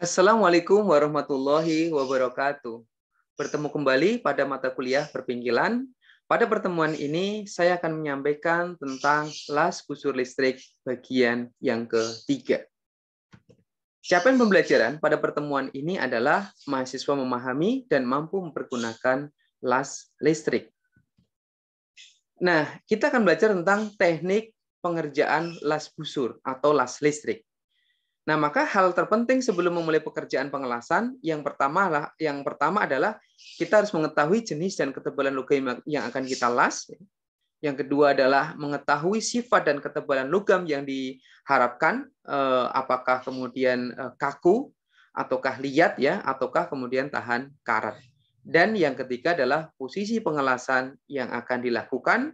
Assalamualaikum warahmatullahi wabarakatuh. Bertemu kembali pada mata kuliah perpingilan. Pada pertemuan ini, saya akan menyampaikan tentang las busur listrik bagian yang ketiga. Capaian pembelajaran pada pertemuan ini adalah mahasiswa memahami dan mampu mempergunakan las listrik. Nah, kita akan belajar tentang teknik pengerjaan las busur atau las listrik. Nah, maka hal terpenting sebelum memulai pekerjaan pengelasan, yang pertama adalah kita harus mengetahui jenis dan ketebalan logam yang akan kita las. Yang kedua adalah mengetahui sifat dan ketebalan logam yang diharapkan, apakah kemudian kaku, ataukah liat, ya, ataukah kemudian tahan karat. Dan yang ketiga adalah posisi pengelasan yang akan dilakukan,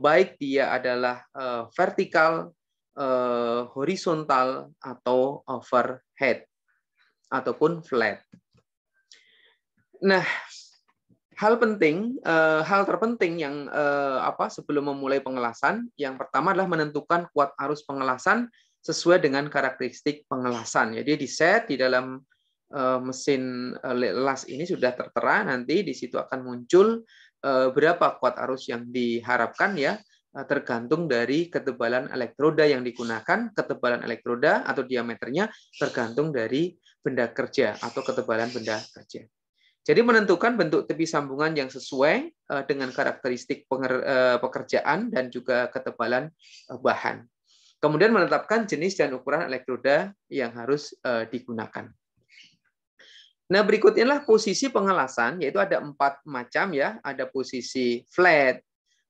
baik dia adalah vertikal, horizontal, atau overhead, ataupun flat. Nah, hal terpenting yang sebelum memulai pengelasan, yang pertama adalah menentukan kuat arus pengelasan sesuai dengan karakteristik pengelasan. Jadi di set di dalam mesin las ini sudah tertera, nanti di situ akan muncul berapa kuat arus yang diharapkan, ya, tergantung dari ketebalan elektroda yang digunakan. Ketebalan elektroda atau diameternya tergantung dari benda kerja atau ketebalan benda kerja. Jadi menentukan bentuk tepi sambungan yang sesuai dengan karakteristik pekerjaan dan juga ketebalan bahan. Kemudian menetapkan jenis dan ukuran elektroda yang harus digunakan. Nah, berikutnya adalah posisi pengelasan, yaitu ada 4 macam, ya. Ada posisi flat,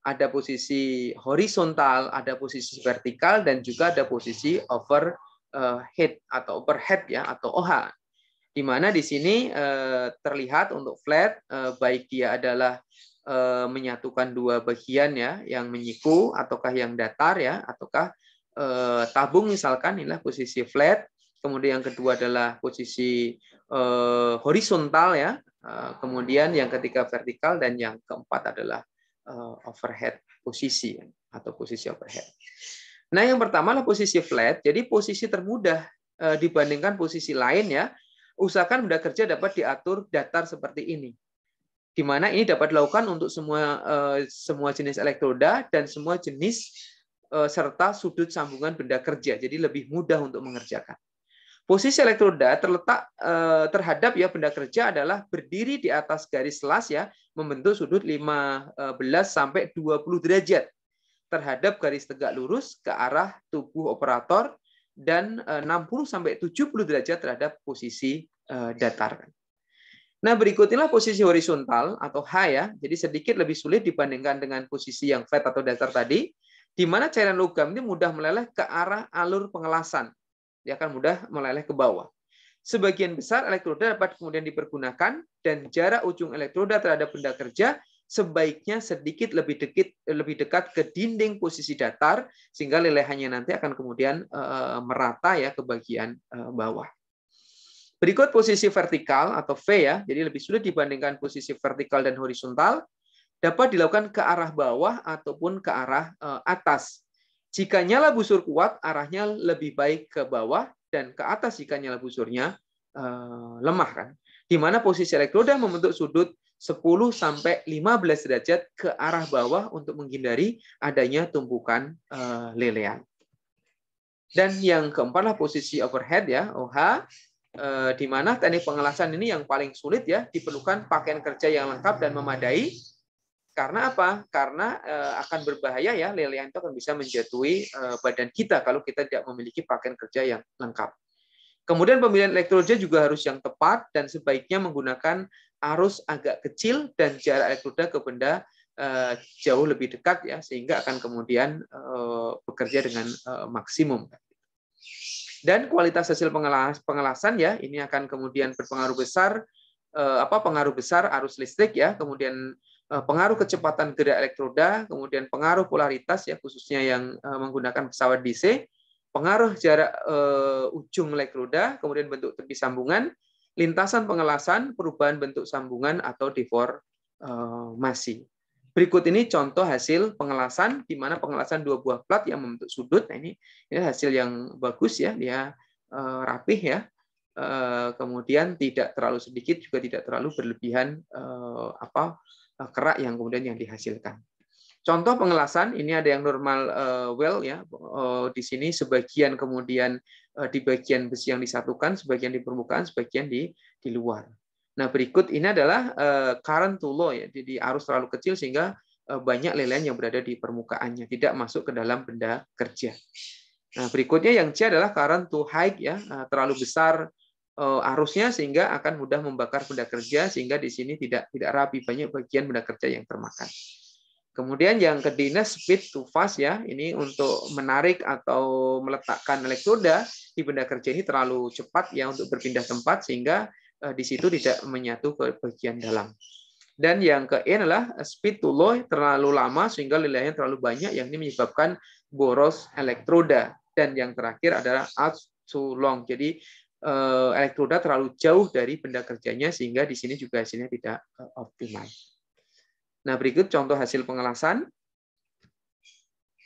ada posisi horizontal, ada posisi vertikal, dan juga ada posisi overhead atau overhead, ya, atau OH. Di mana di sini terlihat untuk flat, baik dia adalah menyatukan dua bagian, ya, yang menyiku ataukah yang datar, ya, ataukah tabung misalkan, inilah posisi flat. Kemudian yang kedua adalah posisi horizontal, ya. Kemudian yang ketiga vertikal, dan yang keempat adalah overhead posisi atau posisi overhead. Nah, yang pertama adalah posisi flat. Jadi posisi termudah dibandingkan posisi lain, ya. Usahakan benda kerja dapat diatur datar seperti ini, di mana ini dapat dilakukan untuk semua jenis elektroda dan semua jenis serta sudut sambungan benda kerja. Jadi lebih mudah untuk mengerjakan. Posisi elektroda terletak terhadap, ya, benda kerja adalah berdiri di atas garis las, ya, membentuk sudut 15 sampai 20 derajat terhadap garis tegak lurus ke arah tubuh operator, dan 60 sampai 70 derajat terhadap posisi datar. Nah, berikutnya posisi horizontal atau H, ya. Jadi sedikit lebih sulit dibandingkan dengan posisi yang flat atau datar tadi, di mana cairan logam ini mudah meleleh ke arah alur pengelasan. Dia akan mudah meleleh ke bawah. Sebagian besar elektroda dapat kemudian dipergunakan, dan jarak ujung elektroda terhadap benda kerja sebaiknya sedikit lebih dekat ke dinding posisi datar, sehingga lelehannya nanti akan kemudian merata, ya, ke bagian bawah. Berikut posisi vertikal atau V, ya. Jadi lebih sulit dibandingkan posisi vertikal dan horizontal, dapat dilakukan ke arah bawah ataupun ke arah atas. Jika nyala busur kuat, arahnya lebih baik ke bawah, dan ke atas jika nyala busurnya lemah, kan. Di mana posisi elektroda membentuk sudut 10 sampai 15 derajat ke arah bawah untuk menghindari adanya tumpukan lelehan. Dan yang keempat adalah posisi overhead, ya, OH, di mana teknik pengelasan ini yang paling sulit, ya, diperlukan pakaian kerja yang lengkap dan memadai. Karena apa? Karena akan berbahaya, ya, lelehan itu akan bisa menjatuhi badan kita kalau kita tidak memiliki pakaian kerja yang lengkap. Kemudian pemilihan elektroda juga harus yang tepat, dan sebaiknya menggunakan arus agak kecil dan jarak elektroda ke benda jauh lebih dekat, ya, sehingga akan kemudian bekerja dengan maksimum. Dan kualitas hasil pengelasan, ya, ini akan kemudian berpengaruh besar pengaruh besar arus listrik, ya, kemudian pengaruh kecepatan gerak elektroda, kemudian pengaruh polaritas, ya, khususnya yang menggunakan pesawat DC, pengaruh jarak ujung elektroda, kemudian bentuk tepi sambungan, lintasan pengelasan, perubahan bentuk sambungan atau deformasi. Berikut ini contoh hasil pengelasan, di mana pengelasan 2 buah plat yang membentuk sudut. Nah, ini hasil yang bagus, ya, dia rapih, ya. kemudian tidak terlalu sedikit juga tidak terlalu berlebihan kerak yang kemudian yang dihasilkan. Contoh pengelasan ini ada yang normal well ya, di sini sebagian kemudian di bagian besi yang disatukan, sebagian di permukaan, sebagian di luar. Nah berikut ini adalah current to low ya, jadi arus terlalu kecil sehingga banyak lelehan yang berada di permukaannya, tidak masuk ke dalam benda kerja. Nah berikutnya yang C adalah current to high ya, terlalu besar arusnya sehingga akan mudah membakar benda kerja sehingga di sini tidak rapi, banyak bagian benda kerja yang termakan. Kemudian yang kedua speed to fast ya, ini untuk menarik atau meletakkan elektroda di benda kerja ini terlalu cepat ya untuk berpindah tempat sehingga di situ tidak menyatu ke bagian dalam. Dan yang ke-E adalah speed to low, terlalu lama sehingga lelehnya terlalu banyak yang ini menyebabkan boros elektroda. Dan yang terakhir adalah out too long. Jadi elektroda terlalu jauh dari benda kerjanya sehingga di sini juga hasilnya tidak optimal. Nah, berikut contoh hasil pengelasan.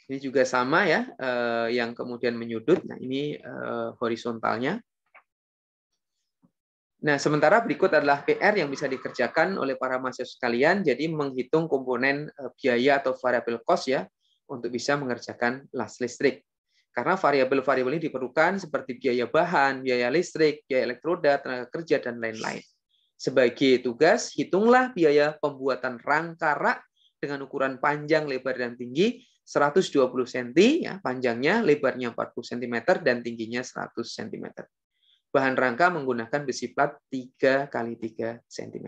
Ini juga sama ya, yang kemudian menyudut. Nah, ini horizontalnya. Nah, sementara berikut adalah PR yang bisa dikerjakan oleh para mahasiswa sekalian. Jadi menghitung komponen biaya atau variabel cost ya, untuk bisa mengerjakan las listrik. Karena variabel-variabel ini diperlukan seperti biaya bahan, biaya listrik, biaya elektroda, tenaga kerja, dan lain-lain. Sebagai tugas, hitunglah biaya pembuatan rangka rak dengan ukuran panjang, lebar, dan tinggi 120 cm, ya, panjangnya, lebarnya 40 cm, dan tingginya 100 cm. Bahan rangka menggunakan besi plat 3 x 3 cm.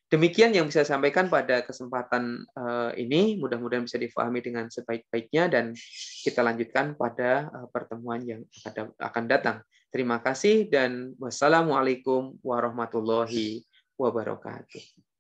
Demikian yang bisa saya sampaikan pada kesempatan ini. Mudah-mudahan bisa difahami dengan sebaik-baiknya dan kita lanjutkan pada pertemuan yang akan datang. Terima kasih dan wassalamualaikum warahmatullahi wabarakatuh.